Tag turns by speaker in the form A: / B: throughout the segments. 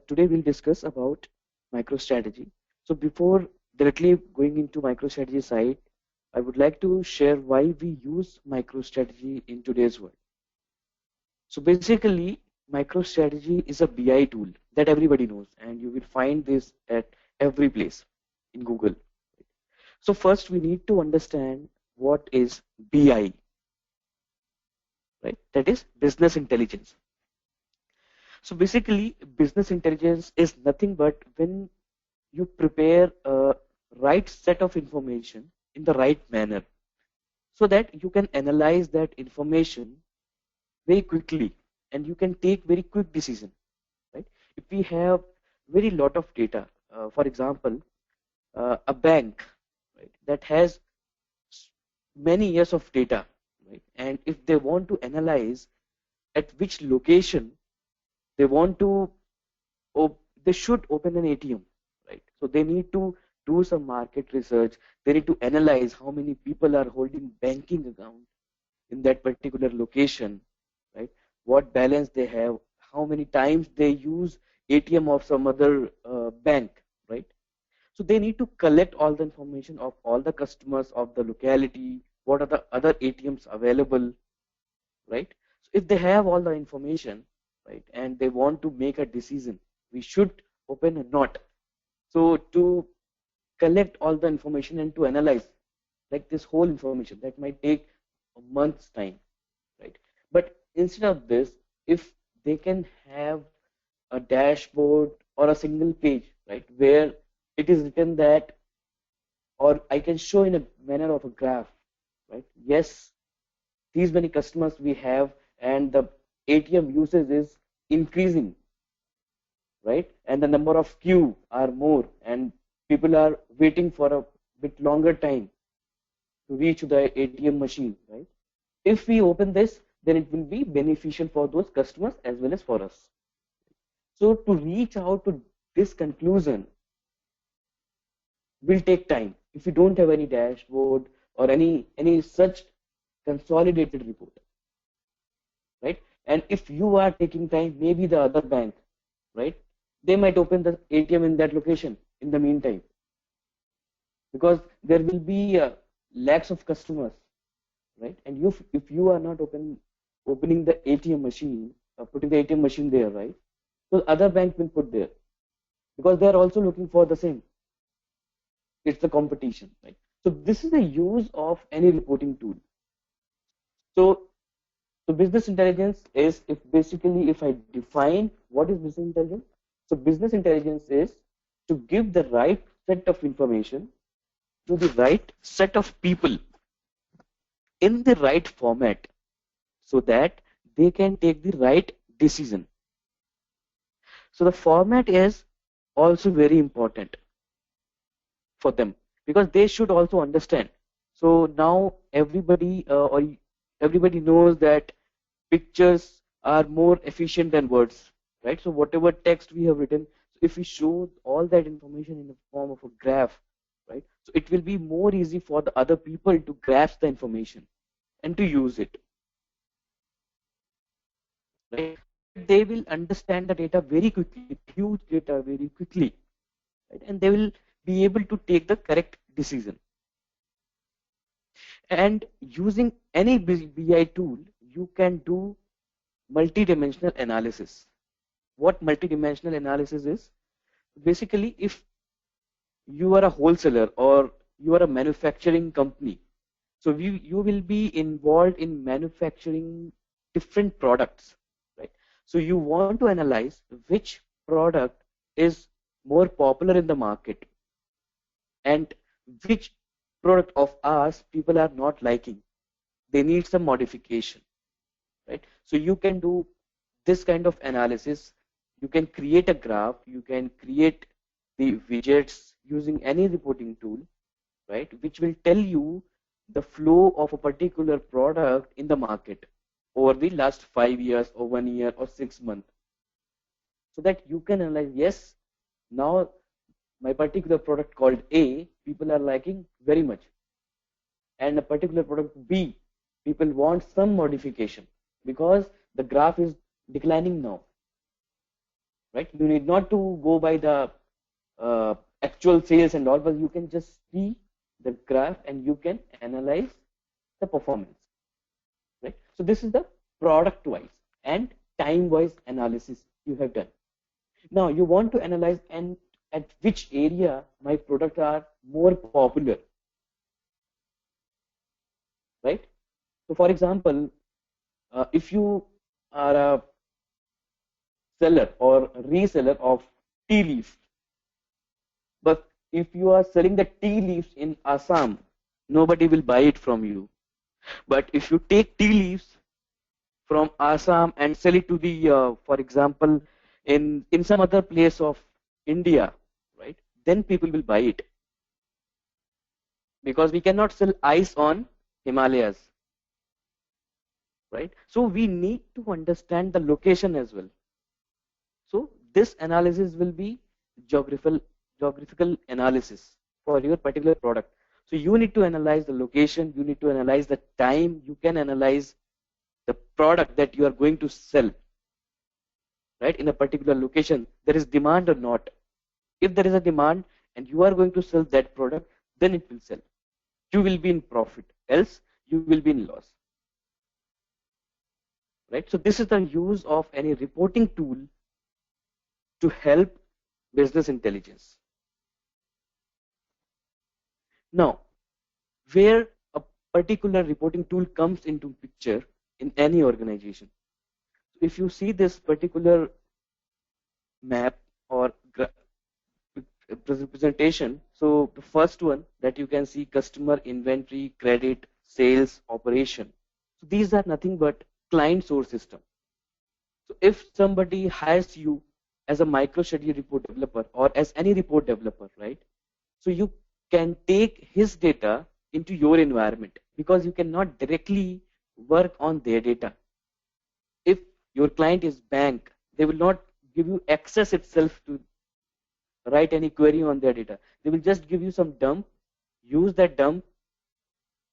A: today we'll discuss about MicroStrategy. So before directly going into MicroStrategy side, I would like to share why we use MicroStrategy in today's world. So basically, MicroStrategy is a BI tool that everybody knows, and you will find this at every place in Google. So first, we need to understand what is BI, right? That is business intelligence. So basically, business intelligence is nothing but when you prepare a right set of information in the right manner so that you can analyze that information very quickly and you can take very quick decision, right? If we have very lot of data, for example, a bank, right, that has many years of data, right, and if they want to analyze at which location they want to they should open an ATM, right? So they need to do some market research. They need to analyze how many people are holding banking account in that particular location, right? What balance they have, how many times they use ATM of some other bank, right? So they need to collect all the information of all the customers of the locality, what are the other ATMs available, right? So if they have all the information, right, and they want to make a decision, we should open or not. So to collect all the information and to analyze like this whole information that might take a month's time, right? But instead of this, if they can have a dashboard or a single page, right, where it is written that, or I can show in a manner of a graph, right? Yes, these many customers we have and the ATM usage is increasing, right? And the number of queue are more and people are waiting for a bit longer time to reach the ATM machine, right? If we open this, then it will be beneficial for those customers as well as for us. So to reach out to this conclusion will take time if we don't have any dashboard or any such consolidated report, right? And if you are taking time, maybe the other bank, right, they might open the ATM in that location in the meantime, because there will be lakhs of customers, right? And if you are not opening the ATM machine, putting the ATM machine there, right, so other bank will put there because they are also looking for the same. It's the competition, right? So this is the use of any reporting tool. So business intelligence is, if basically if I define what is business intelligence, so business intelligence is to give the right set of information to the right set of people in the right format so that they can take the right decision. So the format is also very important for them because they should also understand. So now everybody knows that pictures are more efficient than words, right? So whatever text we have written, so if we show all that information in the form of a graph, right, so it will be more easy for the other people to grasp the information and to use it, right? They will understand the data very quickly, huge data very quickly, right? And they will be able to take the correct decision. And using any BI tool, you can do multi-dimensional analysis. What multi-dimensional analysis is? Basically, if you are a wholesaler or you are a manufacturing company, so you will be involved in manufacturing different products, right? So you want to analyze which product is more popular in the market and which product of ours people are not liking. They need some modification, right? So you can do this kind of analysis. You can create a graph, you can create the widgets using any reporting tool, right, which will tell you the flow of a particular product in the market over the last 5 years or 1 year or 6 months, so that you can analyze, yes, now my particular product called A, people are liking very much, and a particular product B, people want some modification because the graph is declining now, right? You need not to go by the actual sales and all, but you can just see the graph and you can analyze the performance, right? So this is the product wise and time wise analysis you have done. Now you want to analyze and at which area my products are more popular, right? So for example, if you are a seller or reseller of tea leaf, but if you are selling the tea leaves in Assam, nobody will buy it from you. But if you take tea leaves from Assam and sell it to the, for example, in some other place of India, right? Then people will buy it because we cannot sell ice on Himalayas, right? So we need to understand the location as well. So this analysis will be geographical analysis for your particular product. So you need to analyze the location, you need to analyze the time, you can analyze the product that you are going to sell, right? In a particular location, there is demand or not. If there is a demand and you are going to sell that product, then it will sell. You will be in profit, else you will be in loss, right? So this is the use of any reporting tool to help business intelligence. Now, where a particular reporting tool comes into picture in any organization. If you see this particular map or representation, so the first one that you can see customer inventory, credit, sales, operation. So these are nothing but client source system. So if somebody hires you as a MicroStrategy report developer or as any report developer, right? So you can take his data into your environment because you cannot directly work on their data. If your client is bank, they will not give you access itself to write any query on their data. They will just give you some dump, use that dump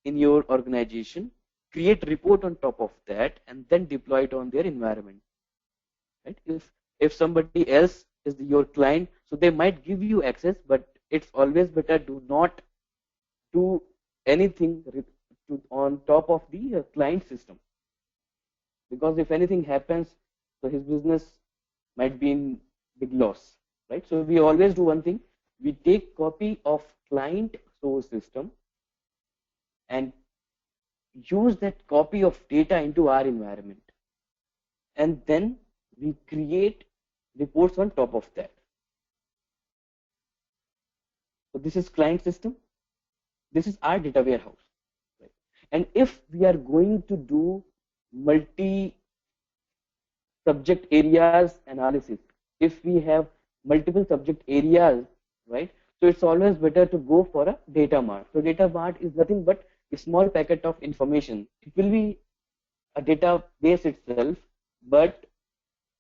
A: in your organization, create report on top of that, and then deploy it on their environment. Right? If somebody else is your client, so they might give you access, but it's always better do not do anything on top of the client system, because if anything happens, so his business might be in big loss, right? So we always do one thing: we take copy of client source system and use that copy of data into our environment, and then we create reports on top of that. So this is client system. This is our data warehouse. Right? And if we are going to do multi subject areas analysis, if we have multiple subject areas, right? So it's always better to go for a data mart. So data mart is nothing but a small packet of information. It will be a database itself, but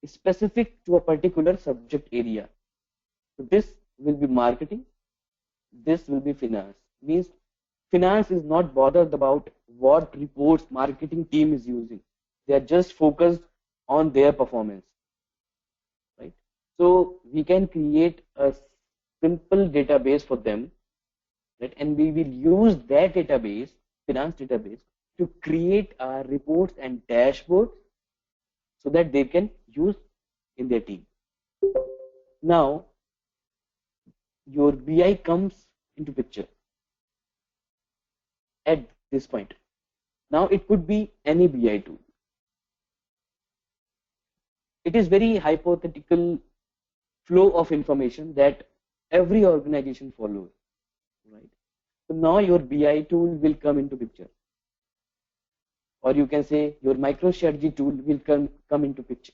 A: specific to a particular subject area. So this will be marketing, this will be finance. Means finance is not bothered about what reports marketing team is using. They are just focused on their performance, right? So we can create a simple database for them, right? And we will use that database, finance database, to create our reports and dashboards so that they can use in their team. Now your BI comes into picture at this point. Now it could be any BI tool. It is very hypothetical flow of information that every organization follows, right? So now your BI tool will come into picture, or you can say your MicroStrategy tool will come into picture,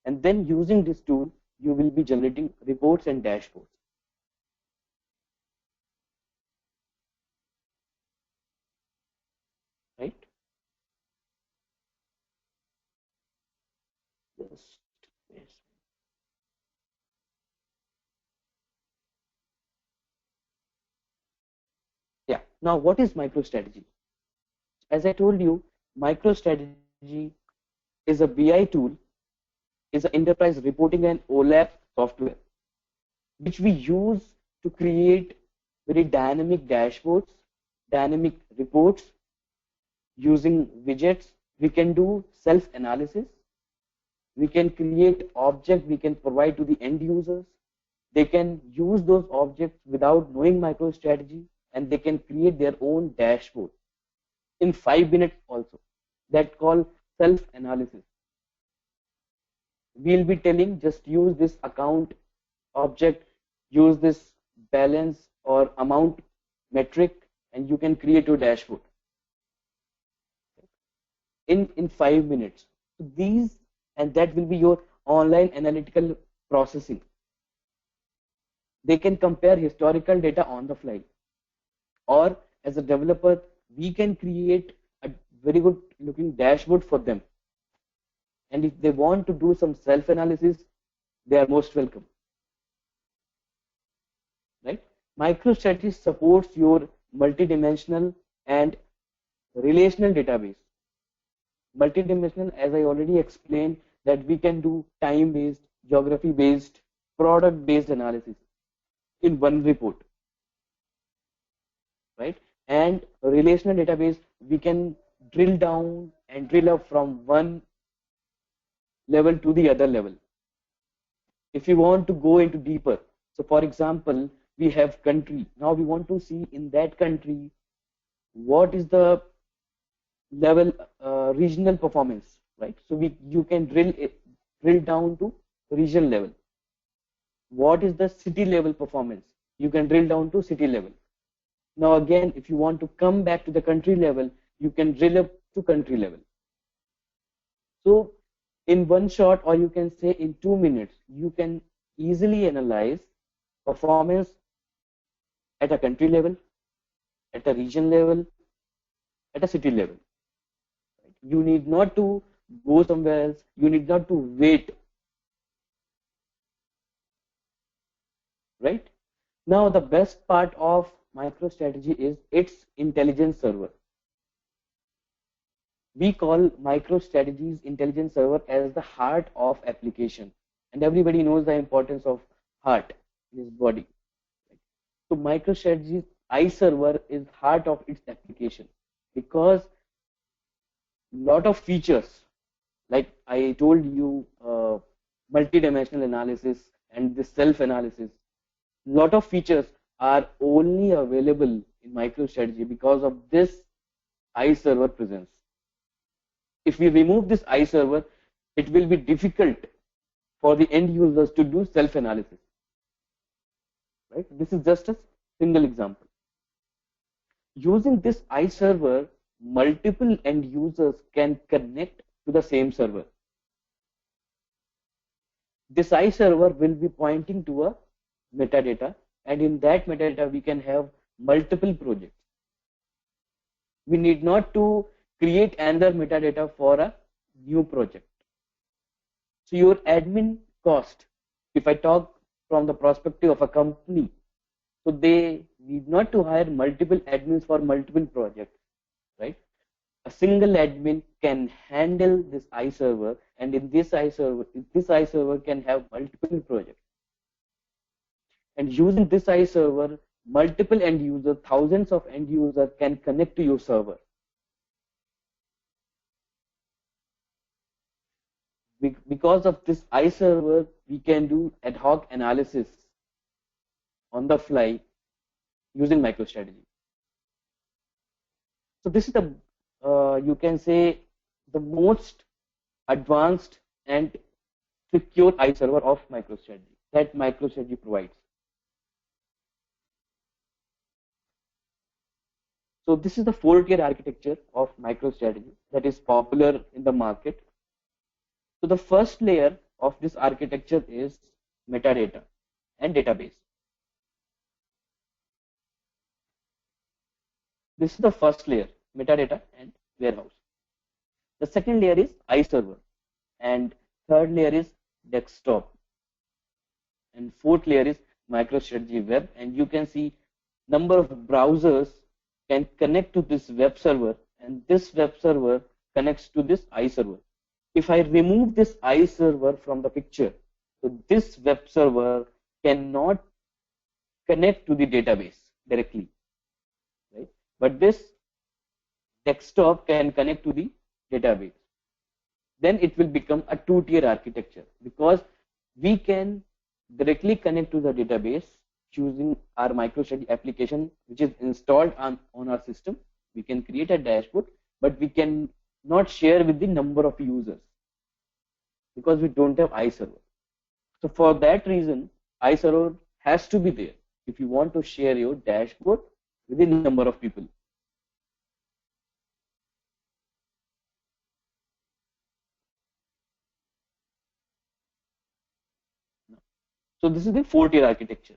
A: and then using this tool you will be generating reports and dashboards. Right? Yes. Yes. Yeah. Now, what is MicroStrategy? As I told you, MicroStrategy is a BI tool is an enterprise reporting and OLAP software, which we use to create very dynamic dashboards, dynamic reports using widgets. We can do self-analysis. We can create objects we can provide to the end users. They can use those objects without knowing MicroStrategy, and they can create their own dashboard in 5 minutes also. That called self-analysis. We'll be telling just use this account object, use this balance or amount metric, and you can create your dashboard in 5 minutes. So these, and that will be your online analytical processing. They can compare historical data on the fly, or as a developer we can create a very good looking dashboard for them, and if they want to do some self analysis, they are most welcome, right? MicroStrategy supports your multidimensional and relational database. Multidimensional, as I already explained, that we can do time based, geography based, product based analysis in one report, right? And relational database, we can drill down and drill up from one level to the other level if you want to go into deeper. So for example, we have country. Now we want to see in that country what is the level regional performance, right? So you can drill down to regional level. What is the city level performance? You can drill down to city level. Now again, if you want to come back to the country level, you can drill up to country level. So in one shot, or you can say in 2 minutes, you can easily analyze performance at a country level, at a region level, at a city level. You need not to go somewhere else. You need not to wait, right? Now the best part of MicroStrategy is its intelligence server. We call MicroStrategy's intelligence server as the heart of application, and everybody knows the importance of heart in his body. So MicroStrategy's iServer is heart of its application, because lot of features, like I told you, multidimensional analysis and the self-analysis, lot of features are only available in MicroStrategy because of this iServer presence. If we remove this iServer, it will be difficult for the end users to do self-analysis, right? This is just a single example. Using this iServer, multiple end users can connect to the same server. This iServer will be pointing to a metadata, and in that metadata we can have multiple projects. We need not to create another metadata for a new project. So your admin cost, if I talk from the perspective of a company, so they need not to hire multiple admins for multiple projects, right? A single admin can handle this iServer, and in this iServer can have multiple projects. And using this iServer, multiple end users, thousands of end users can connect to your server. Because of this iServer, we can do ad hoc analysis on the fly using MicroStrategy. So this is the, you can say, the most advanced and secure iServer of MicroStrategy that MicroStrategy provides. So this is the 4-tier architecture of MicroStrategy that is popular in the market. So the first layer of this architecture is metadata and database. This is the first layer, metadata and warehouse. The second layer is iServer, and third layer is desktop, and fourth layer is MicroStrategy web. And you can see number of browsers can connect to this web server, and this web server connects to this iServer. If I remove this I server from the picture, so this web server cannot connect to the database directly, right? But this desktop can connect to the database. Then it will become a two-tier architecture because we can directly connect to the database using our MicroStrategy application, which is installed on our system. We can create a dashboard, but we can not share with the number of users because we don't have iServer. So for that reason, iServer has to be there if you want to share your dashboard with the number of people. So this is the four-tier architecture.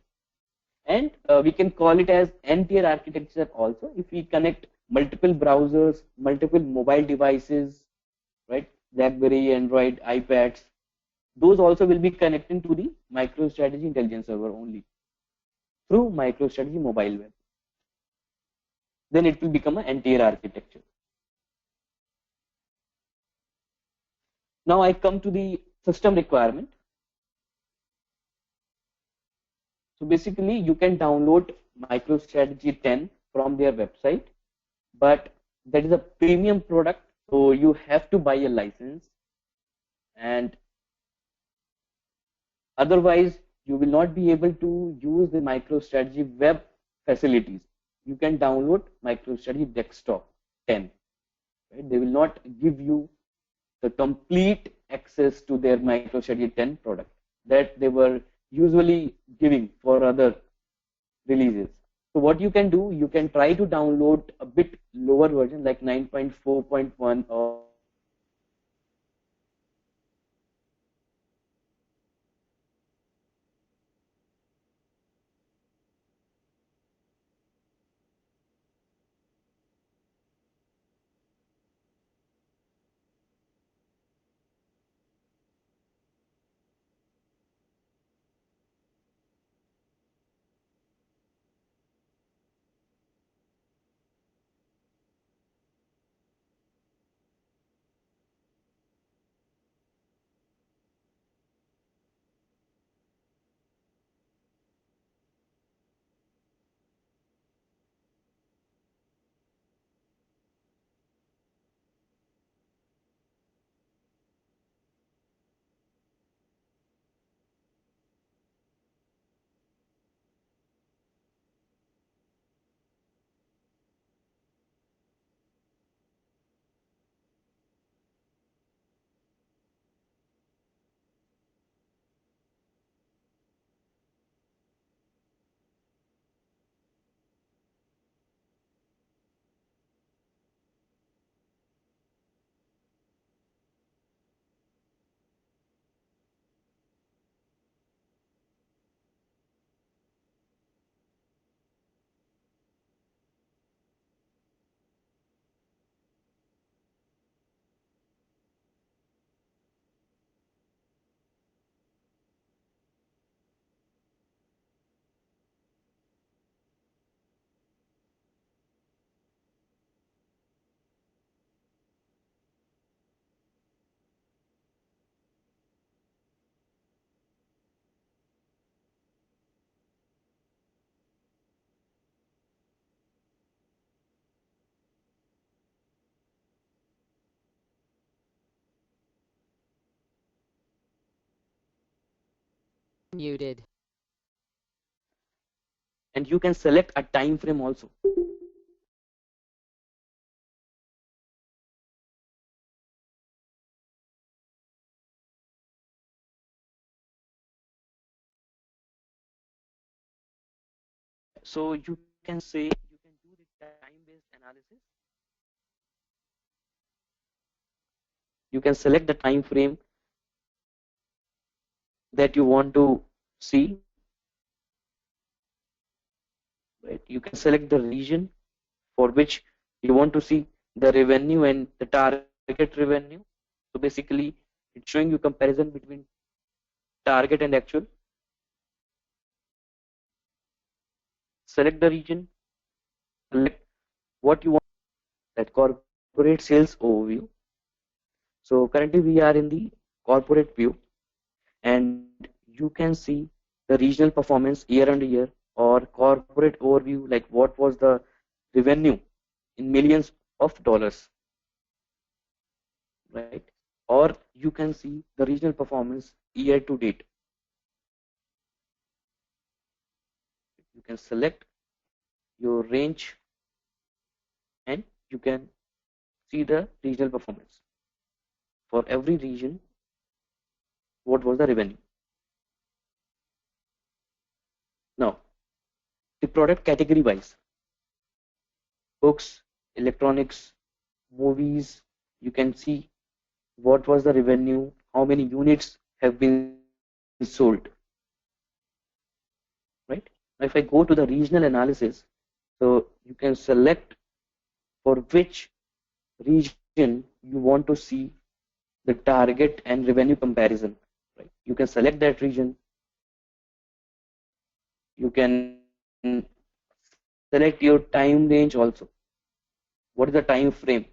A: And we can call it as n-tier architecture also if we connect multiple browsers, multiple mobile devices, right? BlackBerry, Android, iPads. Those also will be connecting to the MicroStrategy intelligence server only through MicroStrategy mobile web. Then it will become an n-tier architecture. Now I come to the system requirement. So basically you can download MicroStrategy 10 from their website, but that is a premium product. So you have to buy a license, and otherwise you will not be able to use the MicroStrategy web facilities. You can download MicroStrategy desktop 10. Right? They will not give you the complete access to their MicroStrategy 10 product that they were usually giving for other releases. So what you can do, you can try to download a bit lower version like 9.4.1 or
B: Muted.
A: and you can select a time frame also. So you can say you can do the time-based analysis. You can select the time frame that you want to see. Right? You can select the region for which you want to see the revenue and the target revenue. So basically, it's showing you comparison between target and actual. Select the region, select what you want, that corporate sales overview. So currently we are in the corporate view, and you can see the regional performance year on year, or corporate overview, like what was the revenue in millions of dollars, right? Or you can see the regional performance year to date. You can select your range and you can see the regional performance for every region. What was the revenue? Now, the product category wise: books, electronics, movies. You can see what was the revenue, how many units have been sold, right? Now, if I go to the regional analysis, so you can select for which region you want to see the target and revenue comparison, right? You can select that region. You can select your time range also. What is the time frame,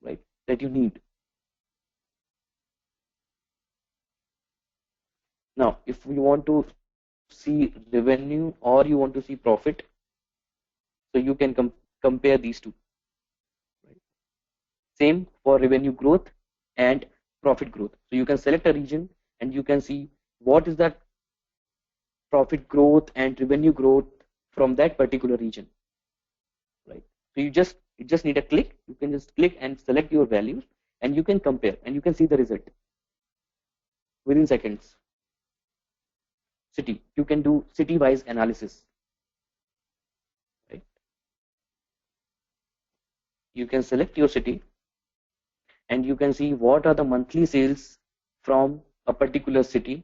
A: right, that you need? Now, if we want to see revenue or you want to see profit, so you can compare these two. Right? Same for revenue growth and profit growth. So you can select a region and you can see what is that profit growth and revenue growth from that particular region, right? So you just need a click. You can just click and select your values, and you can compare and you can see the result within seconds. City, you can do city wise analysis, right? You can select your city and you can see what are the monthly sales from a particular city,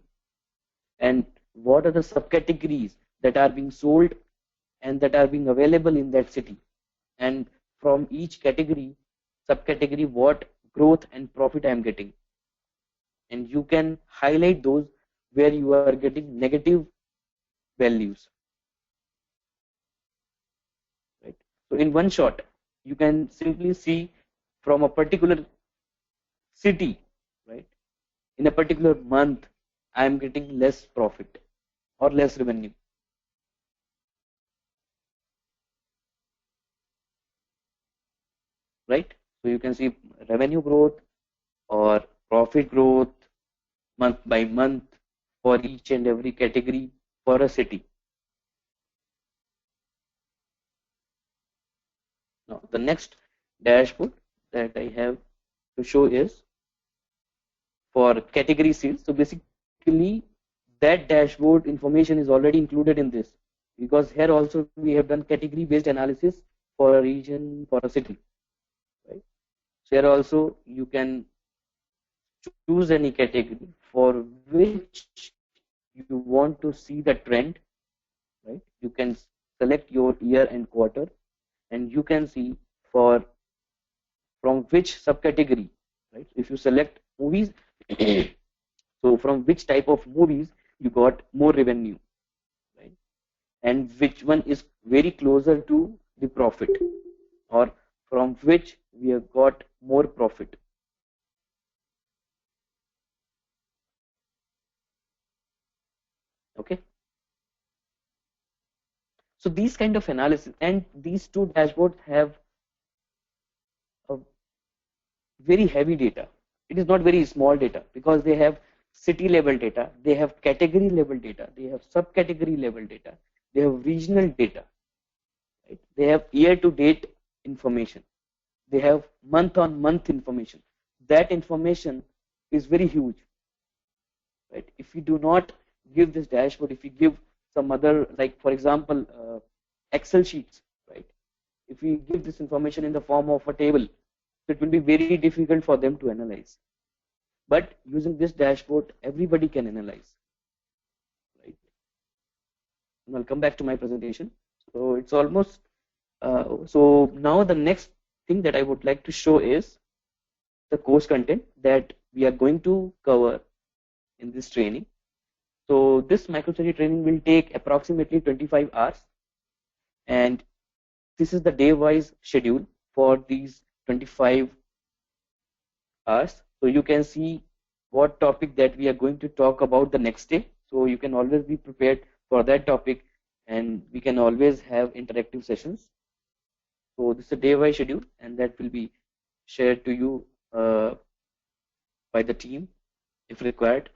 A: and what are the subcategories that are being sold and that are being available in that city, and from each category, subcategory, what growth and profit I am getting. And you can highlight those where you are getting negative values, right? So in one shot you can simply see from a particular city, right, in a particular month I am getting less profit or less revenue, right? So you can see revenue growth or profit growth month by month for each and every category for a city. Now the next dashboard that I have to show is for category sales. So basically that dashboard information is already included in this, because here also we have done category based analysis for a region, for a city, right? So here also you can choose any category for which you want to see the trend, right? You can select your year and quarter, and you can see for from which subcategory, right? If you select movies, so from which type of movies you got more revenue, right? And which one is very closer to the profit, or from which we have got more profit. Okay, so these kind of analysis, and these two dashboards have a very heavy data. It is not very small data, because they have city level data, they have category level data, they have subcategory level data, they have regional data, right? They have year to date information, they have month on month information. That information is very huge, right? If we do not give this dashboard, if we give some other, like for example, Excel sheets, right? If we give this information in the form of a table, it will be very difficult for them to analyze. But using this dashboard, everybody can analyze, right? And I'll come back to my presentation. So it's almost, so now the next thing that I would like to show is the course content that we are going to cover in this training. So this microstrategy training will take approximately 25 hours, and this is the day wise schedule for these 25 hours. So you can see what topic that we are going to talk about the next day. So you can always be prepared for that topic, and we can always have interactive sessions. So this is a day-wise schedule, and that will be shared to you by the team if required.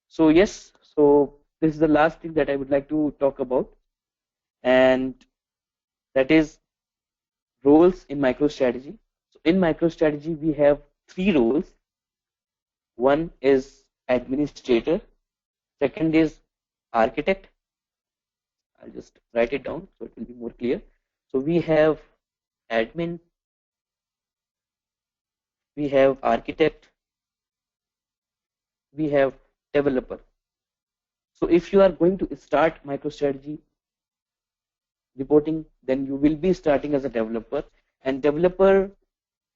A: So yes, so this is the last thing that I would like to talk about, and that is roles in MicroStrategy. So in MicroStrategy, we have three roles. One is administrator, second is architect. I'll just write it down so it will be more clear. So we have admin, we have architect, we have developer. So if you are going to start MicroStrategy reporting, then you will be starting as a developer. And developer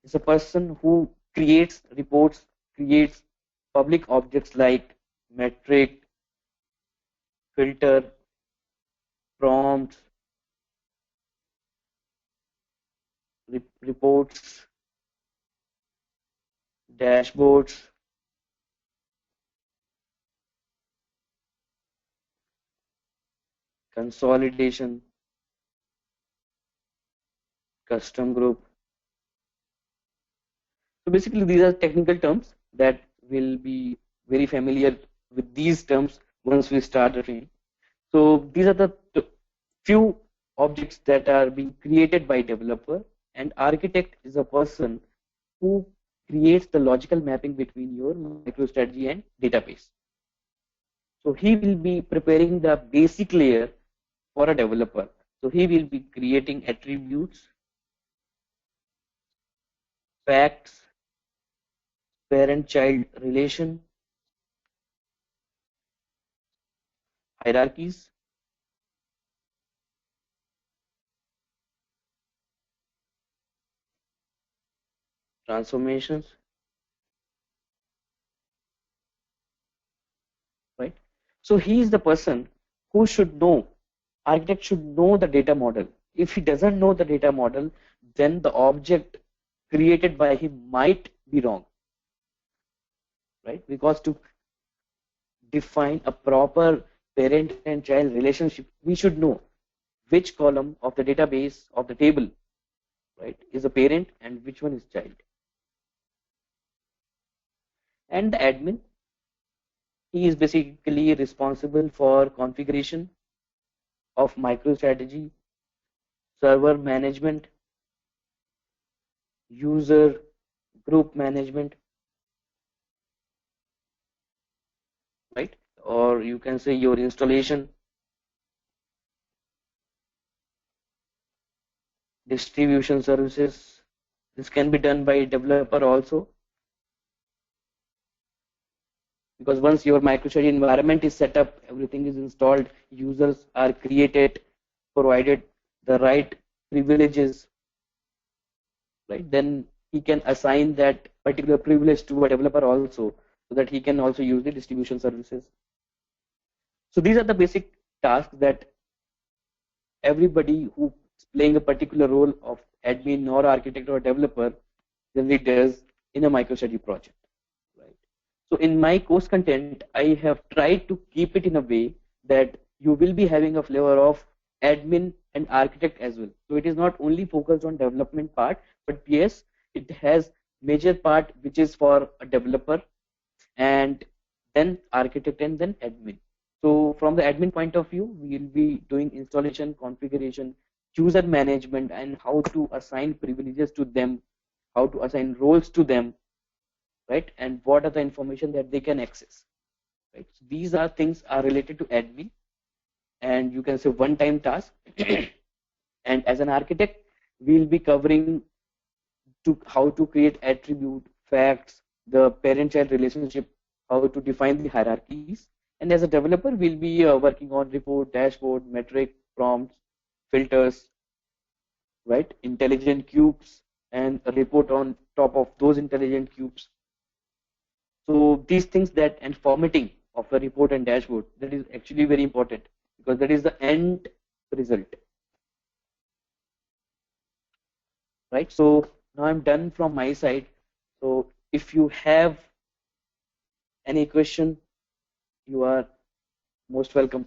A: is a person who creates reports, creates public objects like metric, filter, prompts, reports, dashboards, consolidation, custom group. So basically, these are technical terms that will be very familiar with these terms once we start the training. So these are the few objects that are being created by developer, and architect is a person who creates the logical mapping between your MicroStrategy and database. So he will be preparing the basic layer for a developer. So he will be creating attributes, facts, parent-child relation, hierarchies, transformations, right? So he is the person who should know, architect should know the data model. If he doesn't know the data model, then the object created by him might be wrong, right? Because to define a proper parent and child relationship, we should know which column of the database of the table, right, is a parent and which one is child. And the admin, he is basically responsible for configuration of MicroStrategy, server management, user group management, right? Or you can say your installation, distribution services. This can be done by developer also, because once your MicroStrategy environment is set up, everything is installed, users are created, provided the right privileges, right? Then he can assign that particular privilege to a developer also, so that he can also use the distribution services. So these are the basic tasks that everybody who is playing a particular role of admin or architect or developer generally does in a MicroStrategy project, right? So in my course content, I have tried to keep it in a way that you will be having a flavor of admin and architect as well. So it is not only focused on development part, but yes, it has major part which is for a developer, and then architect, and then admin. So from the admin point of view, we will be doing installation, configuration, user management, and how to assign privileges to them, how to assign roles to them, right? And what are the information that they can access, right? So these are things are related to admin, and you can say one-time task. And as an architect, we'll be covering to how to create attribute, facts, the parent-child relationship, how to define the hierarchies. And as a developer, we'll be working on report, dashboard, metric, prompts, filters, right? Intelligent cubes, and a report on top of those intelligent cubes. So these things that and formatting of a report and dashboard, that is actually very important, because that is the end result, right? So now I'm done from my side. So if you have any question, you are most welcome.